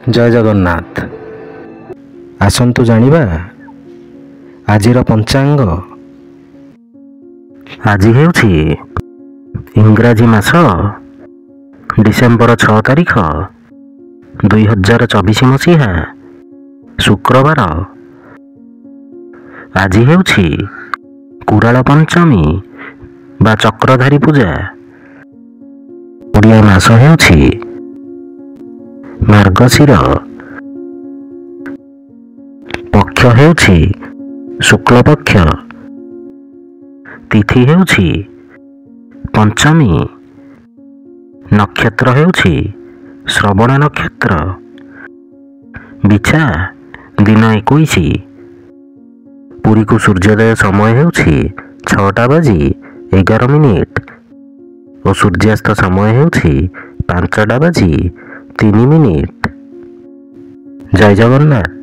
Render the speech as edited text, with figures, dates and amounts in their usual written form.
ଜୟ ଜଗନ୍ନାଥ। ଆସନ୍ତୁ ଜାଣିବା ଆଜିର ପଞ୍ଚାଙ୍ଗ। ଆଜି ହେଉଛି ଇଂରାଜୀ ମାସ ଡିସେମ୍ବର 6 ତାରିଖ 2024 ମସିହା ଶୁକ୍ରବାର। ଆଜି ହେଉଛି କୁରାଳ ପଞ୍ଚମୀ ବା ଚକ୍ରଧାରୀ ପୂଜା। ଓଡ଼ିଆ ମାସ ହେଉଛି ମାର୍ଗଶିର। ପକ୍ଷ ହେଉଛି ଶୁକ୍ଳପକ୍ଷ। ତିଥି ହେଉଛି ପଞ୍ଚମୀ। ନକ୍ଷତ୍ର ହେଉଛି ଶ୍ରବଣ ନକ୍ଷତ୍ର। ବିଛା ଦିନ 21। ପୁରୀକୁ ସୂର୍ଯ୍ୟୋଦୟ ସମୟ ହେଉଛି 6ଟା ବାଜି 11 ମିନିଟ୍ ଓ ସୂର୍ଯ୍ୟାସ୍ତ ସମୟ ହେଉଛି 5ଟା ବାଜି 3 ମିନିଟ୍। ଜୟ ଜଗନ୍ନାଥ।